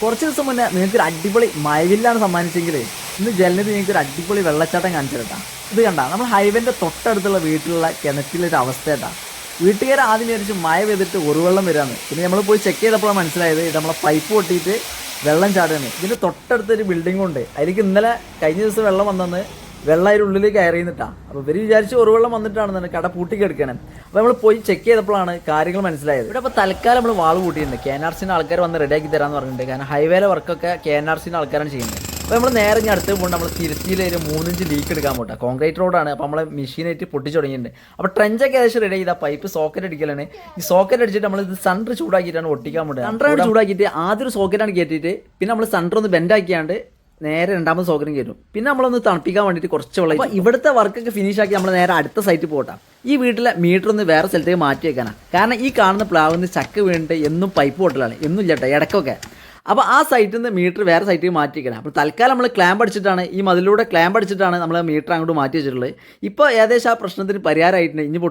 കുറച്ച് ദിവസം മുന്നേ നിങ്ങൾക്ക് ഒരു അടിപൊളി മഴവില്ലാണ് സമ്മാനിച്ചെങ്കിൽ ഇന്ന് ജലനിധി നിങ്ങൾക്ക് ഒരു അടിപൊളി വെള്ളച്ചാട്ടം കാണിച്ചു തരട്ടാ. ഇത് കണ്ട നമ്മൾ ഹൈവേൻ്റെ തൊട്ടടുത്തുള്ള വീട്ടിലുള്ള കിണറ്റിലൊരു അവസ്ഥ കേട്ടാ. വീട്ടുകാർ ആദ്യം വിചാരിച്ച് മഴ പെയ്തിട്ട് ഉറുവെള്ളം വരാന്ന്. പിന്നെ നമ്മൾ പോയി ചെക്ക് ചെയ്തപ്പോഴാണ് മനസ്സിലായത് ഇത് നമ്മളെ പൈപ്പ് പൊട്ടിയിട്ട് വെള്ളം ചാടുകയാണ്. ഇതിൻ്റെ തൊട്ടടുത്തൊരു ബിൽഡിംഗ് ഉണ്ട്, അതിലേക്ക് ഇന്നലെ കഴിഞ്ഞ ദിവസം വെള്ളം വന്നെന്ന് വെള്ളം അതിൻ്റെ ഉള്ളിൽ കയറിന്നിട്ടാ. അപ്പോൾ ഇവർ വിചാരിച്ച് ഉറുവെള്ളം വന്നിട്ടാണെന്ന് കട പൂട്ടിക്കെടുക്കണം. അപ്പോൾ നമ്മൾ പോയി ചെക്ക് ചെയ്തപ്പോഴാണ് കാര്യങ്ങൾ മനസ്സിലായത്. ഇവിടെ അപ്പോൾ തൽക്കാലം നമ്മൾ വാൾ കൂട്ടിയിട്ടുണ്ട്. KNRCൻ്റെ ആൾക്കാർ വന്ന് റെഡിയാക്കി തരാമെന്ന് പറഞ്ഞിട്ടുണ്ട്. കാരണം ഹൈവേയിലെ വർക്കൊക്കെ KNRCൻ്റെ ആൾക്കാരാണ് ചെയ്യുന്നത്. അപ്പോൾ നമ്മൾ നേരെ ഇനി അടുത്ത് പോകുമ്പോൾ നമ്മൾ തിരുത്തിയിലൊരു 3 ഇഞ്ച് ലീക്ക് എടുക്കാൻ പോട്ടെ. കോൺക്രീറ്റ് റോഡാണ്. അപ്പോൾ നമ്മളെ മെഷീനായിട്ട് പൊട്ടിച്ചു തുടങ്ങിയിട്ടുണ്ട്. അപ്പോൾ ട്രെഞ്ചൊക്കെ ഏകദേശം റെഡി ചെയ്താൽ പൈപ്പ് സോക്കറ്റ് അടിക്കലാണ്. ഈ സോക്കറ്റ് അടിച്ചിട്ട് നമ്മൾ ഇത് സണ്ടർ ചൂടാക്കിയിട്ടാണ് ഒട്ടിക്കാൻ പോട്ടെ. സണ്ടർ ചൂടാക്കിയിട്ട് ആദ്യം ഒരു സോക്കറ്റാണ് കയറ്റിയിട്ട് പിന്നെ നമ്മൾ സണ്ടർ ഒന്ന് ബെൻഡാക്കിയാണ്ട് നേരെ രണ്ടാമത് സോക്കറ്റും കയറ്റും. പിന്നെ നമ്മളൊന്ന് തണുപ്പിക്കാൻ വേണ്ടിയിട്ട് കുറച്ച് വെള്ളം. അപ്പോൾ ഇവിടുത്തെ വർക്കൊക്കെ ഫിനിഷ് ആക്കി നമ്മൾ നേരെ അടുത്ത സൈറ്റിൽ പോകട്ടെ. ഈ വീട്ടിലെ മീറ്റർ ഒന്ന് വേറെ സ്ഥലത്തേക്ക് മാറ്റി വെക്കാനാണ്. കാരണം ഈ കാണുന്ന പ്ലാവിന്ന് ചക്ക വീണിട്ട് എന്നും പൈപ്പ് പൊട്ടലാണ്, എന്നും ഇല്ലട്ടെ ഇടയ്ക്കൊക്കെ. അപ്പോൾ ആ സൈറ്റിൽ നിന്ന് മീറ്റർ വേറെ സൈറ്റിൽ മാറ്റി വെക്കണം. അപ്പോൾ തൽക്കാലം നമ്മൾ ക്ലാമ്പ് അടിച്ചിട്ടാണ് ഈ മതിലൂടെ ക്ലാമ്പ് അടിച്ചിട്ടാണ് നമ്മൾ മീറ്റർ അങ്ങോട്ട് മാറ്റി വെച്ചിട്ടുള്ളത്. ഇപ്പോൾ ഏകദേശം ആ പ്രശ്നത്തിന് പരിഹാരമായിട്ടുണ്ട്. ഇനി